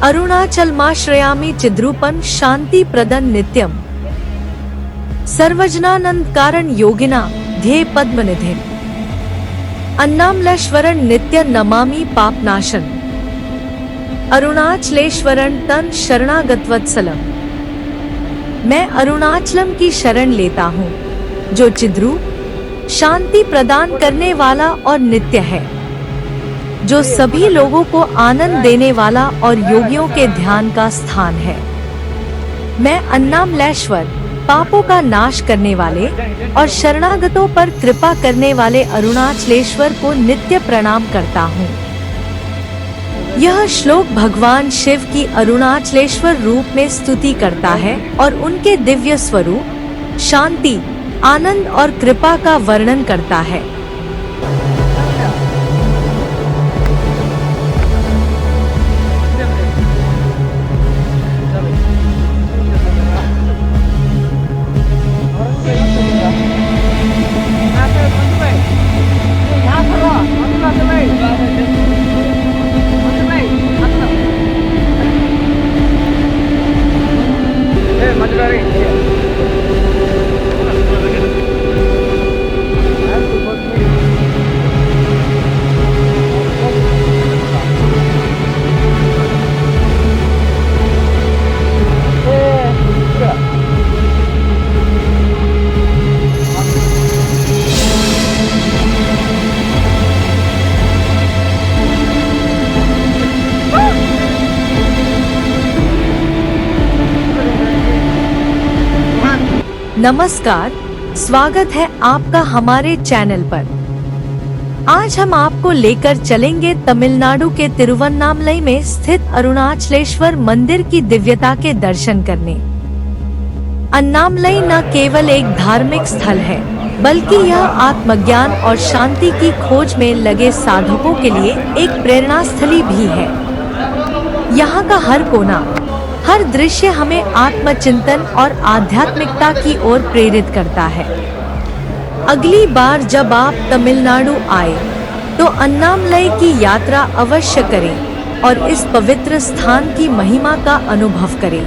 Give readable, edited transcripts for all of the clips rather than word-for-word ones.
अरुणाचलमाश्रयामि चिद्रूपं शान्तिप्रदं नित्यम् सर्वजनानन्दकारण योगिना ध्येय पद्मनिधिम् अन्नामलेश्वरं नित्य नमामि पापनाशन अरुणाचलेश्वरं तन शरणागतवत्सलम। मैं अरुणाचलम की शरण लेता हूँ जो चिद्रूप शांति प्रदान करने वाला और नित्य है, जो सभी लोगों को आनंद देने वाला और योगियों के ध्यान का स्थान है। मैं अन्नामलेश्वर पापों का नाश करने वाले और शरणागतों पर कृपा करने वाले अरुणाचलेश्वर को नित्य प्रणाम करता हूँ। यह श्लोक भगवान शिव की अरुणाचलेश्वर रूप में स्तुति करता है और उनके दिव्य स्वरूप शांति, आनंद और कृपा का वर्णन करता है। नमस्कार, स्वागत है आपका हमारे चैनल पर। आज हम आपको लेकर चलेंगे तमिलनाडु के तिरुवन्नामलई में स्थित अरुणाचलेश्वर मंदिर की दिव्यता के दर्शन करने। अन्नामलई न केवल एक धार्मिक स्थल है, बल्कि यह आत्मज्ञान और शांति की खोज में लगे साधकों के लिए एक प्रेरणा स्थली भी है। यहाँ का हर कोना, हर दृश्य हमें आत्मचिंतन और आध्यात्मिकता की ओर प्रेरित करता है। अगली बार जब आप तमिलनाडु आए तो अन्नामलई की यात्रा अवश्य करें और इस पवित्र स्थान की महिमा का अनुभव करें।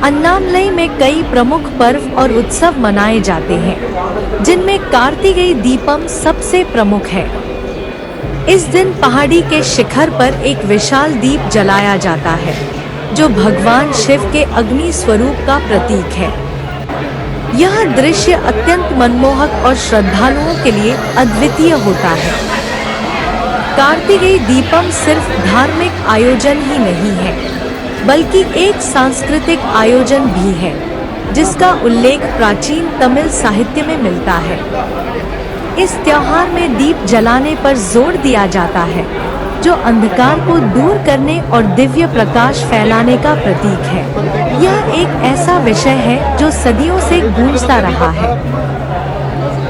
अन्नामलई में कई प्रमुख पर्व और उत्सव मनाए जाते हैं, जिनमें कार्तिकेय दीपम सबसे प्रमुख है। इस दिन पहाड़ी के शिखर पर एक विशाल दीप जलाया जाता है, जो भगवान शिव के अग्नि स्वरूप का प्रतीक है। यह दृश्य अत्यंत मनमोहक और श्रद्धालुओं के लिए अद्वितीय होता है। कार्तिकेय दीपम सिर्फ धार्मिक आयोजन ही नहीं है, बल्कि एक सांस्कृतिक आयोजन भी है, जिसका उल्लेख प्राचीन तमिल साहित्य में मिलता है। इस त्योहार में दीप जलाने पर जोर दिया जाता है, जो अंधकार को दूर करने और दिव्य प्रकाश फैलाने का प्रतीक है। यह एक ऐसा विषय है जो सदियों से गूंजता रहा है।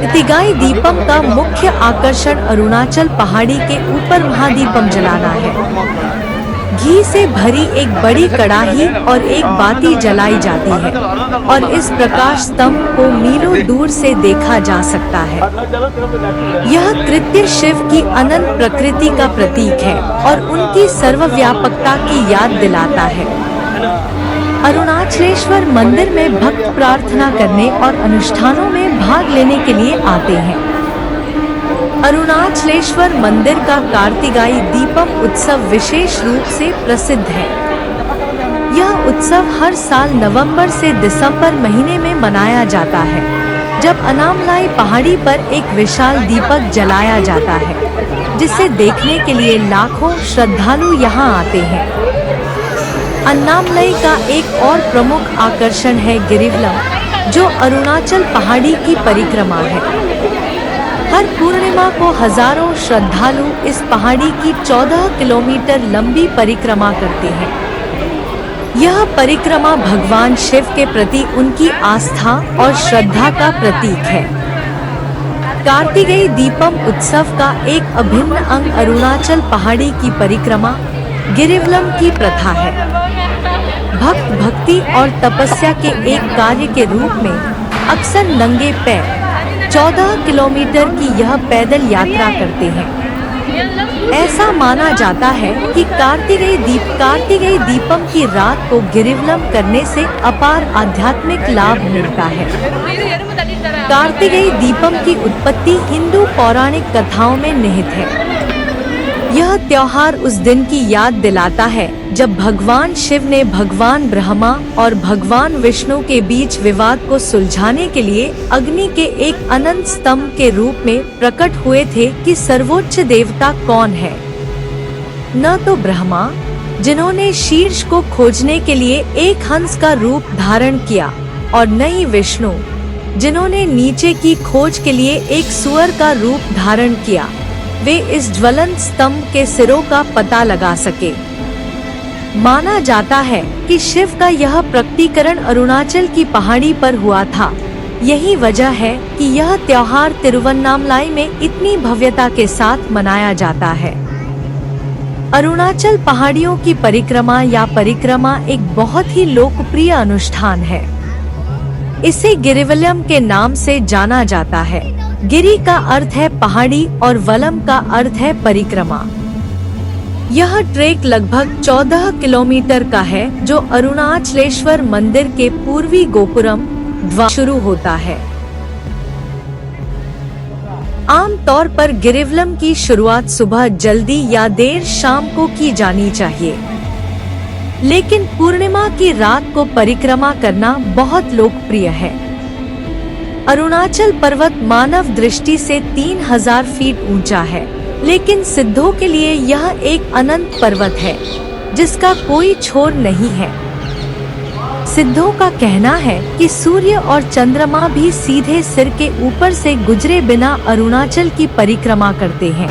इतिगाई दीपम का मुख्य आकर्षण अरुणाचल पहाड़ी के ऊपर महादीपम जलाना है। घी से भरी एक बड़ी कड़ाही और एक बाती जलाई जाती है और इस प्रकाश स्तंभ को मीलों दूर से देखा जा सकता है। यह कृत्य शिव की अनंत प्रकृति का प्रतीक है और उनकी सर्वव्यापकता की याद दिलाता है। अरुणाचलेश्वर मंदिर में भक्त प्रार्थना करने और अनुष्ठानों में भाग लेने के लिए आते हैं। अरुणाचलेश्वर मंदिर का कार्तिकेय दीपम उत्सव विशेष रूप से प्रसिद्ध है। यह उत्सव हर साल नवंबर से दिसंबर महीने में मनाया जाता है, जब अन्नामलई पहाड़ी पर एक विशाल दीपक जलाया जाता है, जिसे देखने के लिए लाखों श्रद्धालु यहाँ आते हैं। अन्नामलई का एक और प्रमुख आकर्षण है गिरिवलम, जो अरुणाचल पहाड़ी की परिक्रमा है। हर पूर्णिमा को हजारों श्रद्धालु इस पहाड़ी की 14 किलोमीटर लंबी परिक्रमा करते हैं। यह परिक्रमा भगवान शिव के प्रति उनकी आस्था और श्रद्धा का प्रतीक है। कार्तिकेय दीपम उत्सव का एक अभिन्न अंग अरुणाचल पहाड़ी की परिक्रमा गिरिवलम की प्रथा है। भक्त भक्ति और तपस्या के एक कार्य के रूप में अक्सर नंगे पैर 14 किलोमीटर की यह पैदल यात्रा करते हैं। ऐसा माना जाता है कि कार्तिकेय दीपम की रात को गिरिवलम करने से अपार आध्यात्मिक लाभ मिलता है। कार्तिकेय दीपम की उत्पत्ति हिंदू पौराणिक कथाओं में निहित है। यह त्योहार उस दिन की याद दिलाता है जब भगवान शिव ने भगवान ब्रह्मा और भगवान विष्णु के बीच विवाद को सुलझाने के लिए अग्नि के एक अनंत स्तंभ के रूप में प्रकट हुए थे कि सर्वोच्च देवता कौन है। न तो ब्रह्मा, जिन्होंने शीर्ष को खोजने के लिए एक हंस का रूप धारण किया, और न ही विष्णु, जिन्होंने नीचे की खोज के लिए एक सूअर का रूप धारण किया, वे इस ज्वलंत स्तंभ के सिरों का पता लगा सके। माना जाता है कि शिव का यह प्रकटीकरण अरुणाचल की पहाड़ी पर हुआ था। यही वजह है कि यह त्योहार तिरुवन्नामलाई में इतनी भव्यता के साथ मनाया जाता है। अरुणाचल पहाड़ियों की परिक्रमा या परिक्रमा एक बहुत ही लोकप्रिय अनुष्ठान है। इसे गिरिवलम के नाम से जाना जाता है। गिरि का अर्थ है पहाड़ी और वलम का अर्थ है परिक्रमा। यह ट्रेक लगभग 14 किलोमीटर का है, जो अरुणाचलेश्वर मंदिर के पूर्वी गोपुरम द्वार शुरू होता है। आम तौर पर गिरिवलम की शुरुआत सुबह जल्दी या देर शाम को की जानी चाहिए, लेकिन पूर्णिमा की रात को परिक्रमा करना बहुत लोकप्रिय है। अरुणाचल पर्वत मानव दृष्टि से 3000 फीट ऊंचा है, लेकिन सिद्धों के लिए यह एक अनंत पर्वत है जिसका कोई छोर नहीं है। सिद्धों का कहना है कि सूर्य और चंद्रमा भी सीधे सिर के ऊपर से गुजरे बिना अरुणाचल की परिक्रमा करते हैं।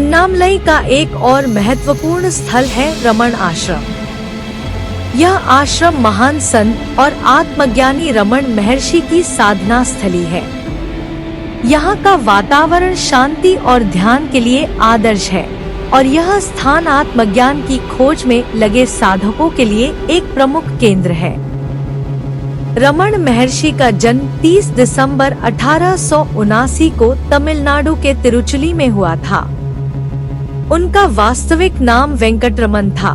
तिरुवन्नामलई का एक और महत्वपूर्ण स्थल है रमण आश्रम। यह आश्रम महान संत और आत्मज्ञानी रमण महर्षि की साधना स्थली है। यहाँ का वातावरण शांति और ध्यान के लिए आदर्श है और यह स्थान आत्मज्ञान की खोज में लगे साधकों के लिए एक प्रमुख केंद्र है। रमण महर्षि का जन्म 30 दिसंबर 1879 को तमिलनाडु के तिरुचुली में हुआ था। उनका वास्तविक नाम वेंकटरमन था।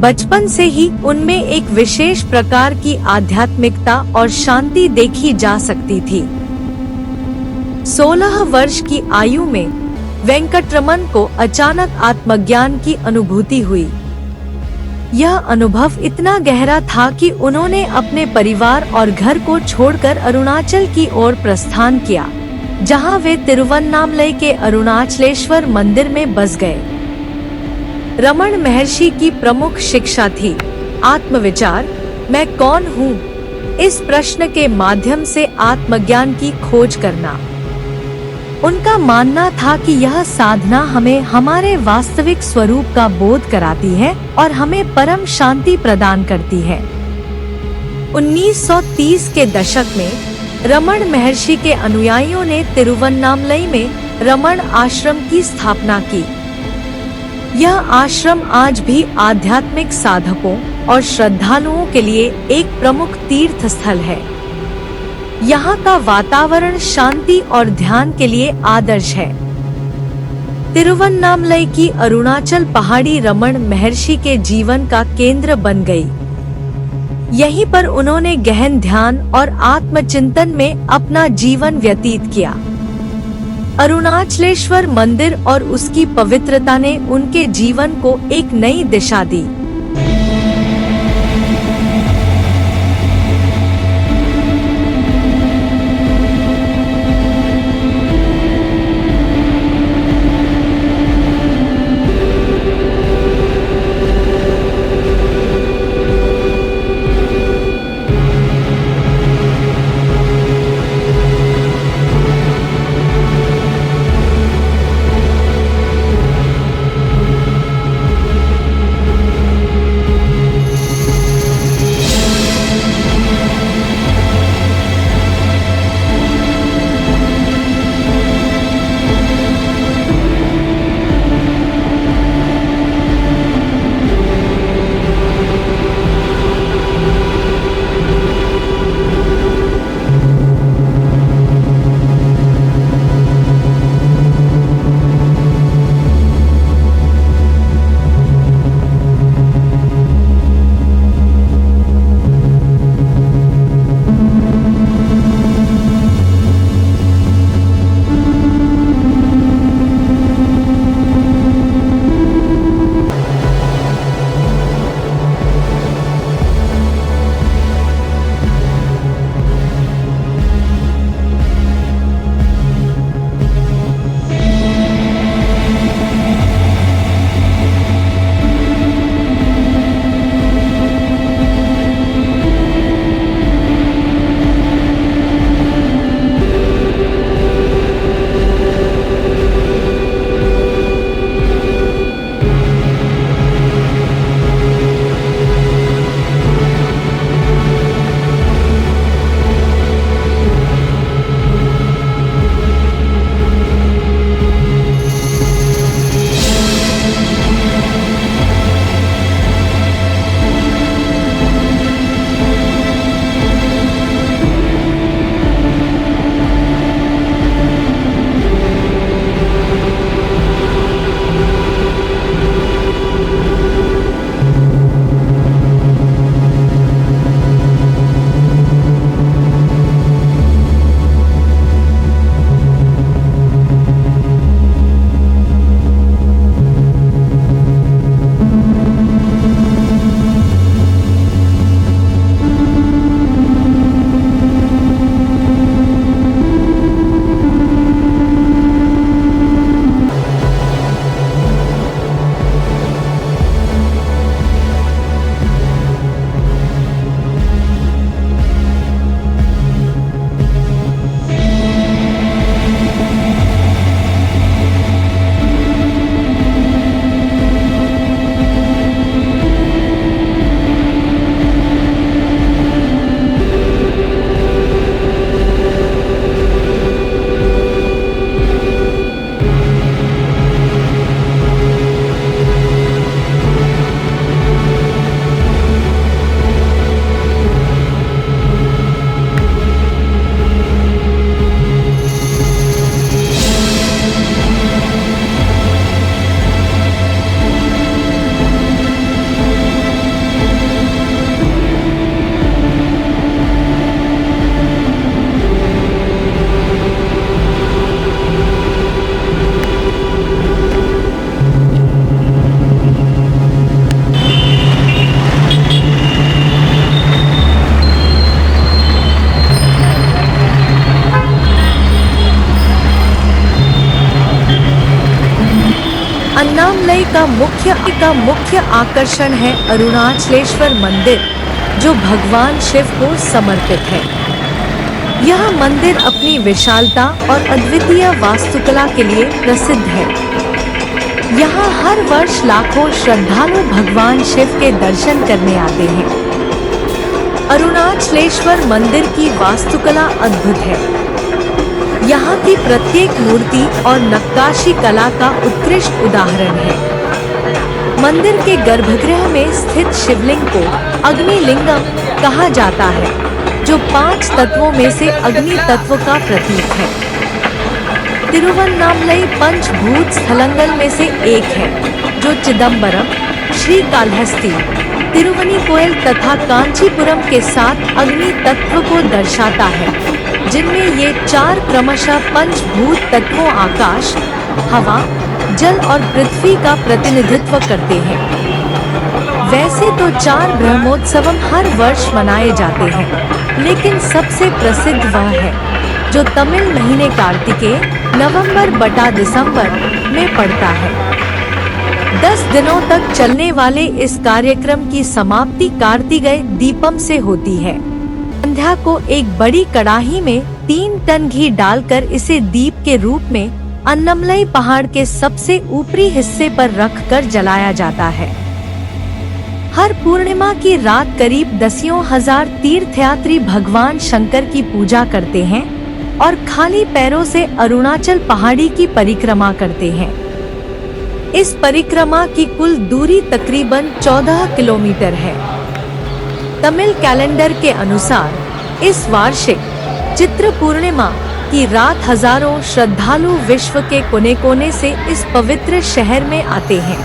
बचपन से ही उनमें एक विशेष प्रकार की आध्यात्मिकता और शांति देखी जा सकती थी। 16 वर्ष की आयु में वेंकटरमन को अचानक आत्मज्ञान की अनुभूति हुई। यह अनुभव इतना गहरा था कि उन्होंने अपने परिवार और घर को छोड़कर अरुणाचल की ओर प्रस्थान किया, जहां वे तिरुवन्नामलई के अरुणाचलेश्वर मंदिर में बस गए। रमण महर्षि की प्रमुख शिक्षा थी आत्मविचार, मैं कौन हूँ, इस प्रश्न के माध्यम से आत्मज्ञान की खोज करना। उनका मानना था कि यह साधना हमें हमारे वास्तविक स्वरूप का बोध कराती है और हमें परम शांति प्रदान करती है। 1930 के दशक में रमण महर्षि के अनुयायियों ने तिरुवन्नामलई में रमण आश्रम की स्थापना की। यह आश्रम आज भी आध्यात्मिक साधकों और श्रद्धालुओं के लिए एक प्रमुख तीर्थ स्थल है। यहाँ का वातावरण शांति और ध्यान के लिए आदर्श है। तिरुवन्नामलई की अरुणाचल पहाड़ी रमण महर्षि के जीवन का केंद्र बन गई। यहीं पर उन्होंने गहन ध्यान और आत्मचिंतन में अपना जीवन व्यतीत किया। अरुणाचलेश्वर मंदिर और उसकी पवित्रता ने उनके जीवन को एक नई दिशा दी। का मुख्य आकर्षण है अरुणाचलेश्वर मंदिर, जो भगवान शिव को समर्पित है। यह मंदिर अपनी विशालता और अद्वितीय वास्तुकला के लिए प्रसिद्ध है। यहाँ हर वर्ष लाखों श्रद्धालु भगवान शिव के दर्शन करने आते हैं। अरुणाचलेश्वर मंदिर की वास्तुकला अद्भुत है। यहाँ की प्रत्येक मूर्ति और नक्काशी कला का उत्कृष्ट उदाहरण है। मंदिर के गर्भगृह में स्थित शिवलिंग को अग्निलिंगम कहा जाता है, जो 5 तत्वों में से अग्नि तत्व का प्रतीक है। तिरुवन्नामलई पंचभूत स्थलंगल में से एक है, जो चिदम्बरम, श्रीकालहस्ती, तिरुवनीकोयल तथा कांचीपुरम के साथ अग्नि तत्व को दर्शाता है, जिनमें ये 4 क्रमशः पंचभूत तत्वों आकाश, हवा, जल और पृथ्वी का प्रतिनिधित्व करते हैं। वैसे तो 4 ब्रह्मोत्सवम हर वर्ष मनाए जाते हैं, लेकिन सबसे प्रसिद्ध वह है जो तमिल महीने कार्तिकेय नवंबर/दिसंबर में पड़ता है। 10 दिनों तक चलने वाले इस कार्यक्रम की समाप्ति कार्तिकेय दीपम से होती है। संध्या को एक बड़ी कड़ाही में 3 टन घी डालकर इसे दीप के रूप में अन्नमलई पहाड़ के सबसे ऊपरी हिस्से पर रखकर जलाया जाता है। हर पूर्णिमा की रात करीब 10,000 तीर्थयात्री भगवान शंकर की पूजा करते हैं और खाली पैरों से अरुणाचल पहाड़ी की परिक्रमा करते हैं। इस परिक्रमा की कुल दूरी तकरीबन 14 किलोमीटर है। तमिल कैलेंडर के अनुसार इस वार्षिक चित्र पूर्णिमा की रात हजारों श्रद्धालु विश्व के कोने-कोने से इस पवित्र शहर में आते हैं।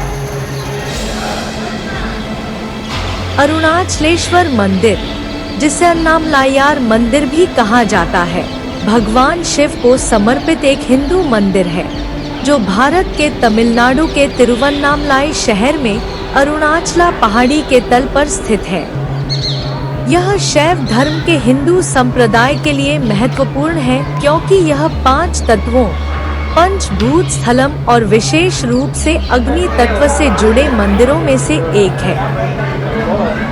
अरुणाचलेश्वर मंदिर, जिसे अन्नामलाइयार मंदिर भी कहा जाता है, भगवान शिव को समर्पित एक हिंदू मंदिर है, जो भारत के तमिलनाडु के तिरुवन्नामलाई शहर में अरुणाचला पहाड़ी के तल पर स्थित है। यह शैव धर्म के हिंदू संप्रदाय के लिए महत्वपूर्ण है, क्योंकि यह 5 तत्वों, पंचभूत स्थलम और विशेष रूप से अग्नि तत्व से जुड़े मंदिरों में से एक है।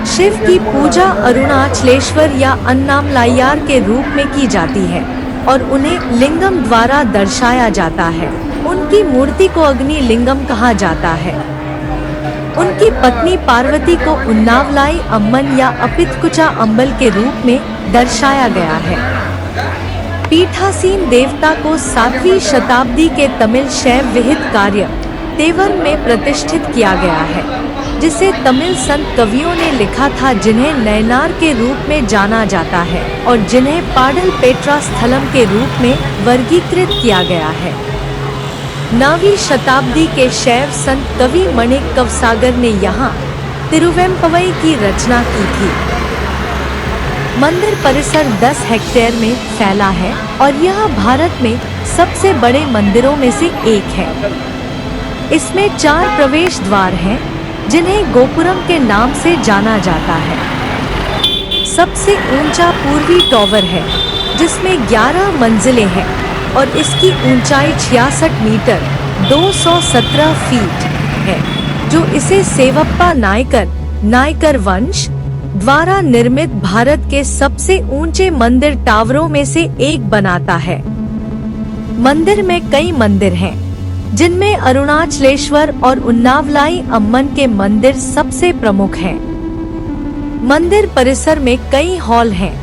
शिव की पूजा अरुणाचलेश्वर या अन्नामलाइयार के रूप में की जाती है और उन्हें लिंगम द्वारा दर्शाया जाता है। उनकी मूर्ति को अग्नि लिंगम कहा जाता है। उनकी पत्नी पार्वती को उन्नावलाई अम्मन या अपितकुचा अम्बल के रूप में दर्शाया गया है। पीठासीन देवता को 7वीं शताब्दी के तमिल शैव विहित कार्य तेवर में प्रतिष्ठित किया गया है, जिसे तमिल संत कवियों ने लिखा था, जिन्हें नयनार के रूप में जाना जाता है और जिन्हें पाडल पेट्रा स्थलम के रूप में वर्गीकृत किया गया है। 9वीं शताब्दी के शैव संत कवि मणिक कवसागर ने यहाँ तिरुवेंपवई की रचना की थी। मंदिर परिसर 10 हेक्टेयर में फैला है और यह भारत में सबसे बड़े मंदिरों में से एक है। इसमें 4 प्रवेश द्वार हैं, जिन्हें गोपुरम के नाम से जाना जाता है। सबसे ऊंचा पूर्वी टॉवर है, जिसमें 11 मंजिलें हैं और इसकी ऊंचाई 66 मीटर 217 फीट है, जो इसे सेवप्पा नायकर वंश द्वारा निर्मित भारत के सबसे ऊंचे मंदिर टावरों में से एक बनाता है। मंदिर में कई मंदिर हैं, जिनमें अरुणाचलेश्वर और उन्नावलाई अम्मन के मंदिर सबसे प्रमुख हैं। मंदिर परिसर में कई हॉल हैं।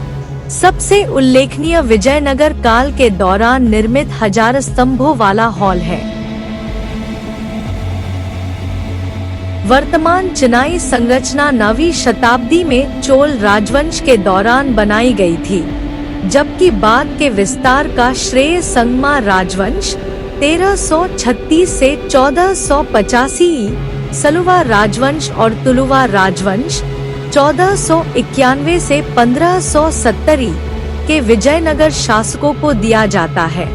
सबसे उल्लेखनीय विजयनगर काल के दौरान निर्मित 1000 स्तंभों वाला हॉल है। वर्तमान चिनाई संरचना 9वीं शताब्दी में चोल राजवंश के दौरान बनाई गई थी, जबकि बाद के विस्तार का श्रेय संगमा राजवंश 1336 से 1485, सलुवा राजवंश और तुलुवा राजवंश 1491 से 1570 के विजयनगर शासकों को दिया जाता है।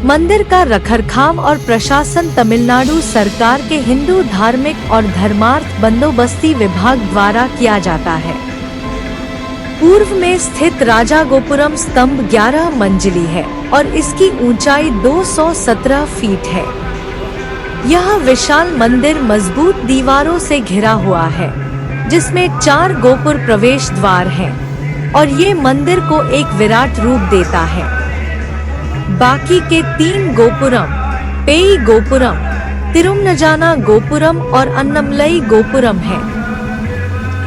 मंदिर का रखरखाव और प्रशासन तमिलनाडु सरकार के हिंदू धार्मिक और धर्मार्थ बंदोबस्ती विभाग द्वारा किया जाता है। पूर्व में स्थित राजा गोपुरम स्तंभ 11 मंजिली है और इसकी ऊंचाई 217 फीट है। यह विशाल मंदिर मजबूत दीवारों से घिरा हुआ है, जिसमें 4 गोपुर प्रवेश द्वार हैं, और ये मंदिर को एक विराट रूप देता है। बाकी के 3 गोपुरम, पेई गोपुरम, तिरुमनजाना गोपुरम और अन्नमलई गोपुरम हैं।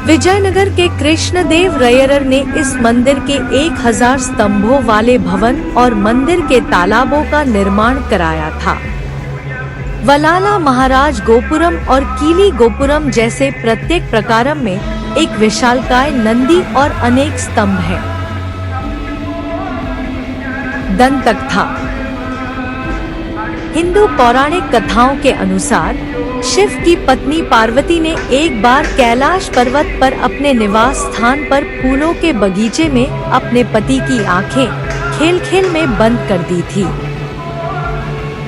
विजयनगर के कृष्णदेव रायर ने इस मंदिर के 1000 स्तंभों वाले भवन और मंदिर के तालाबों का निर्माण कराया था। वलाला महाराज गोपुरम और कीली गोपुरम जैसे प्रत्येक प्रकारम में एक विशालकाय नंदी और अनेक स्तंभ हैं। दंतकथा। हिंदू पौराणिक कथाओं के अनुसार शिव की पत्नी पार्वती ने एक बार कैलाश पर्वत पर अपने निवास स्थान पर फूलों के बगीचे में अपने पति की आंखें खेल खेल में बंद कर दी थी।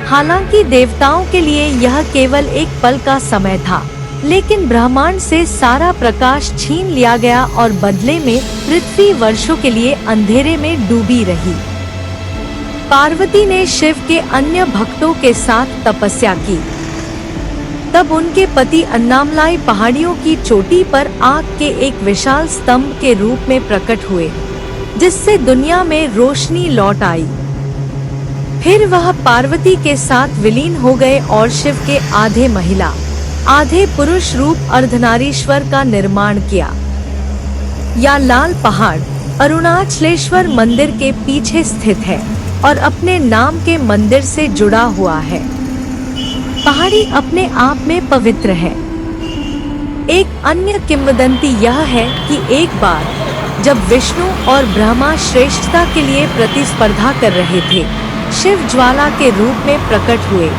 हालांकि देवताओं के लिए यह केवल एक पल का समय था, लेकिन ब्रह्मांड से सारा प्रकाश छीन लिया गया और बदले में पृथ्वी वर्षों के लिए अंधेरे में डूबी रही। पार्वती ने शिव के अन्य भक्तों के साथ तपस्या की। तब उनके पति अन्नामलाई पहाड़ियों की चोटी पर आग के एक विशाल स्तंभ के रूप में प्रकट हुए, जिससे दुनिया में रोशनी लौट आई। फिर वह पार्वती के साथ विलीन हो गए और शिव के आधे महिला आधे पुरुष रूप अर्धनारीश्वर का निर्माण किया। यह लाल पहाड़ अरुणाचलेश्वर मंदिर के पीछे स्थित है और अपने नाम के मंदिर से जुड़ा हुआ है। पहाड़ी अपने आप में पवित्र है। एक अन्य किंवदंती यह है कि एक बार जब विष्णु और ब्रह्मा श्रेष्ठता के लिए प्रतिस्पर्धा कर रहे थे, शिव ज्वाला के रूप में प्रकट हुए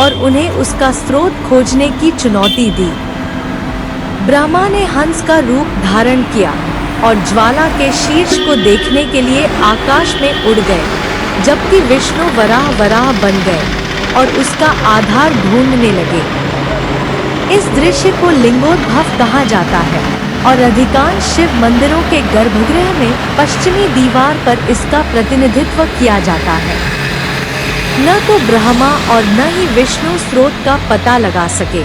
और उन्हें उसका स्रोत खोजने की चुनौती दी। ब्रह्मा ने हंस का रूप धारण किया और ज्वाला के शीर्ष को देखने के लिए आकाश में उड़ गए, जबकि विष्णु वराह बन गए और उसका आधार ढूंढने लगे। इस दृश्य को लिंगोद्भव कहा जाता है और अधिकांश शिव मंदिरों के गर्भगृह में पश्चिमी दीवार पर इसका प्रतिनिधित्व किया जाता है। न तो ब्रह्मा और न ही विष्णु स्रोत का पता लगा सके।